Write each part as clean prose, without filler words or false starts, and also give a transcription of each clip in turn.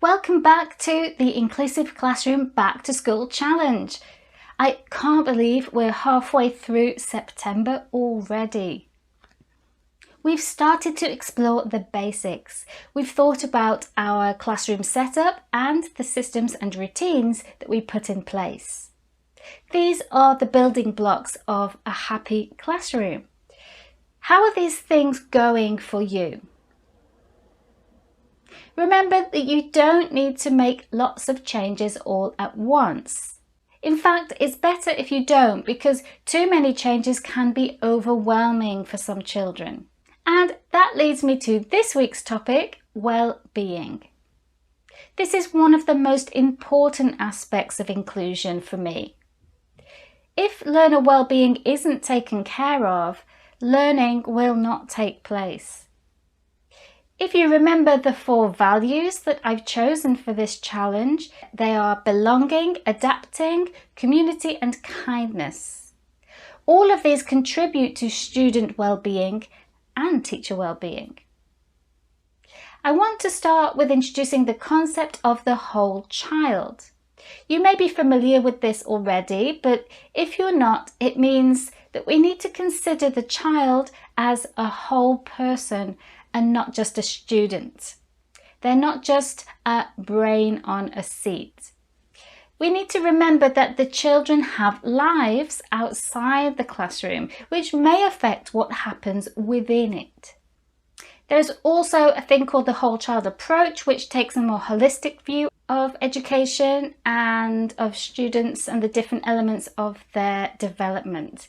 Welcome back to the Inclusive Classroom Back to School Challenge. I can't believe we're halfway through September already. We've started to explore the basics. We've thought about our classroom setup and the systems and routines that we put in place. These are the building blocks of a happy classroom. How are these things going for you? Remember that you don't need to make lots of changes all at once. In fact, it's better if you don't, because too many changes can be overwhelming for some children. And that leads me to this week's topic, well-being. This is one of the most important aspects of inclusion for me. If learner well-being isn't taken care of, learning will not take place. If you remember the 4 values that I've chosen for this challenge, they are belonging, adapting, community and kindness. All of these contribute to student well-being and teacher well-being. I want to start with introducing the concept of the whole child. You may be familiar with this already, but if you're not, it means that we need to consider the child as a whole person and not just a student. They're not just a brain on a seat. We need to remember that the children have lives outside the classroom, which may affect what happens within it. There's also a thing called the whole child approach, which takes a more holistic view of education and of students and the different elements of their development.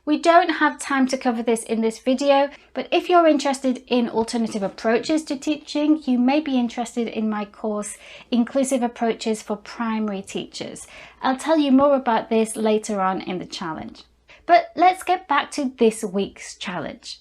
We don't have time to cover this in this video, but if you're interested in alternative approaches to teaching, you may be interested in my course, Inclusive Approaches for Primary Teachers. I'll tell you more about this later on in the challenge. But let's get back to this week's challenge.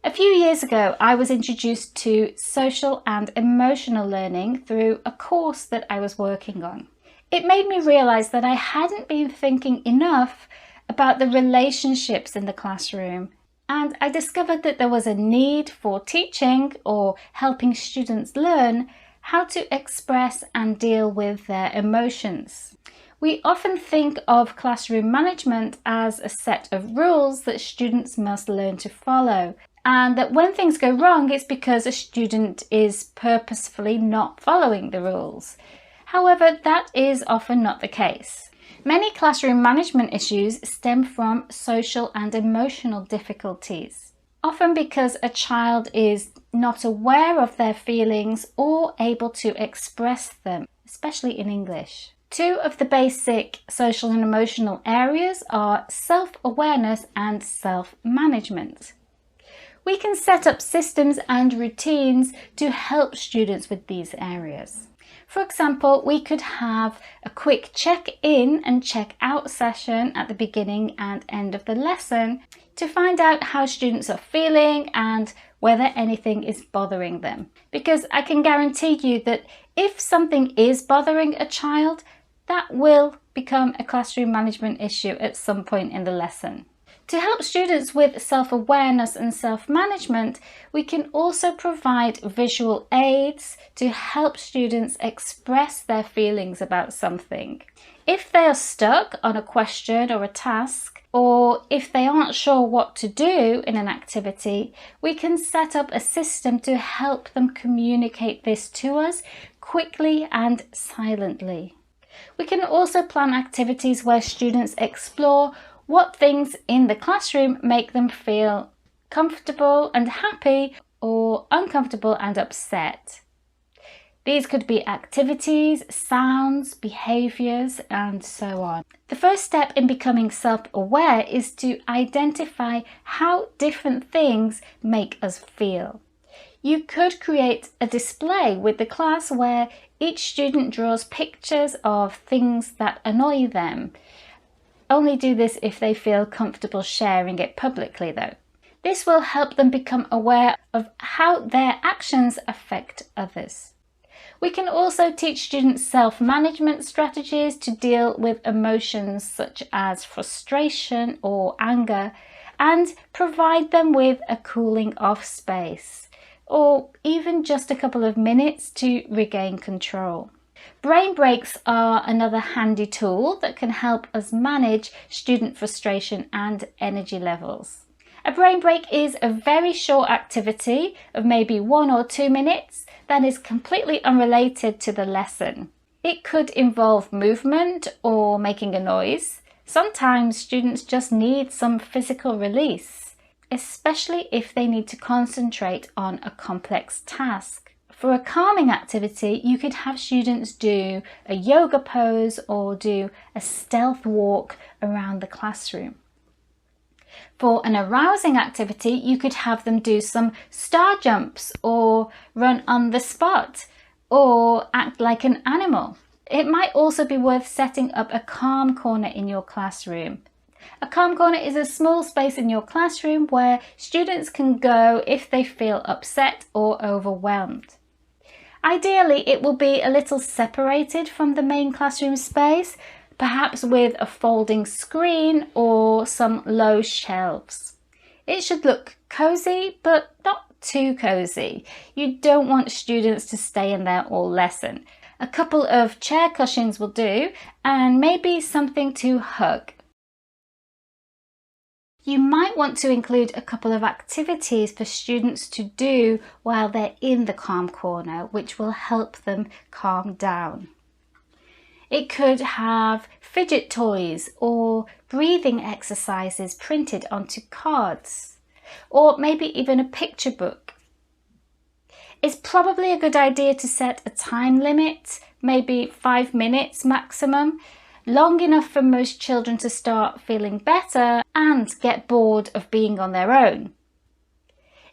A few years ago, I was introduced to social and emotional learning through a course that I was working on. It made me realise that I hadn't been thinking enough about the relationships in the classroom, and I discovered that there was a need for teaching or helping students learn how to express and deal with their emotions. We often think of classroom management as a set of rules that students must learn to follow, and that when things go wrong, it's because a student is purposefully not following the rules. However, that is often not the case. Many classroom management issues stem from social and emotional difficulties, often because a child is not aware of their feelings or able to express them, especially in English. 2 of the basic social and emotional areas are self-awareness and self-management. We can set up systems and routines to help students with these areas. For example, we could have a quick check-in and check-out session at the beginning and end of the lesson to find out how students are feeling and whether anything is bothering them. Because I can guarantee you that if something is bothering a child, that will become a classroom management issue at some point in the lesson. To help students with self-awareness and self-management, we can also provide visual aids to help students express their feelings about something. If they are stuck on a question or a task, or if they aren't sure what to do in an activity, we can set up a system to help them communicate this to us quickly and silently. We can also plan activities where students explore what things in the classroom make them feel comfortable and happy or uncomfortable and upset. These could be activities, sounds, behaviours, and so on. The first step in becoming self-aware is to identify how different things make us feel. You could create a display with the class where each student draws pictures of things that annoy them. Only do this if they feel comfortable sharing it publicly though. This will help them become aware of how their actions affect others. We can also teach students self-management strategies to deal with emotions such as frustration or anger and provide them with a cooling off space. or even just a couple of minutes to regain control. Brain breaks are another handy tool that can help us manage student frustration and energy levels. A brain break is a very short activity of maybe 1 or 2 minutes that is completely unrelated to the lesson. It could involve movement or making a noise. Sometimes students just need some physical release, especially if they need to concentrate on a complex task. For a calming activity, you could have students do a yoga pose or do a stealth walk around the classroom. For an arousing activity, you could have them do some star jumps or run on the spot or act like an animal. It might also be worth setting up a calm corner in your classroom. A calm corner is a small space in your classroom where students can go if they feel upset or overwhelmed. Ideally, it will be a little separated from the main classroom space, perhaps with a folding screen or some low shelves. It should look cozy, but not too cozy. You don't want students to stay in there all lesson. A couple of chair cushions will do, and maybe something to hug. You might want to include a couple of activities for students to do while they're in the calm corner, which will help them calm down. It could have fidget toys or breathing exercises printed onto cards, or maybe even a picture book. It's probably a good idea to set a time limit, maybe 5 minutes maximum, long enough for most children to start feeling better and get bored of being on their own.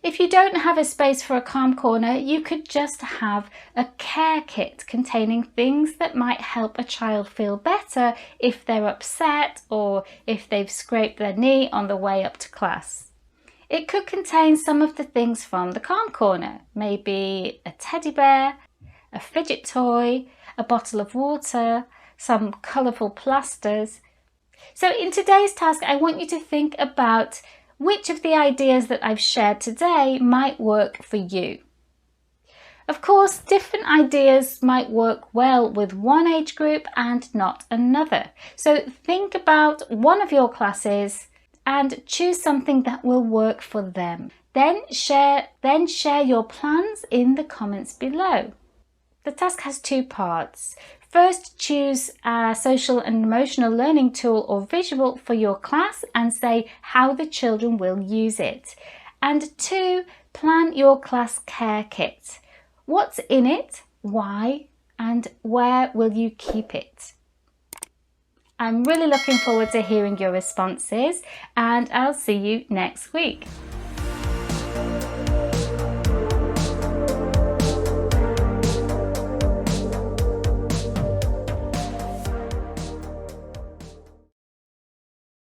If you don't have a space for a calm corner, you could just have a care kit containing things that might help a child feel better if they're upset or if they've scraped their knee on the way up to class. It could contain some of the things from the calm corner, maybe a teddy bear, a fidget toy, a bottle of water, some colourful plasters. So in today's task, I want you to think about which of the ideas that I've shared today might work for you. Of course, different ideas might work well with one age group and not another. So think about one of your classes and choose something that will work for them. Then share your plans in the comments below. The task has 2 parts. First, choose a social and emotional learning tool or visual for your class and say how the children will use it. And 2, plan your class care kit. What's in it, why, and where will you keep it? I'm really looking forward to hearing your responses, and I'll see you next week.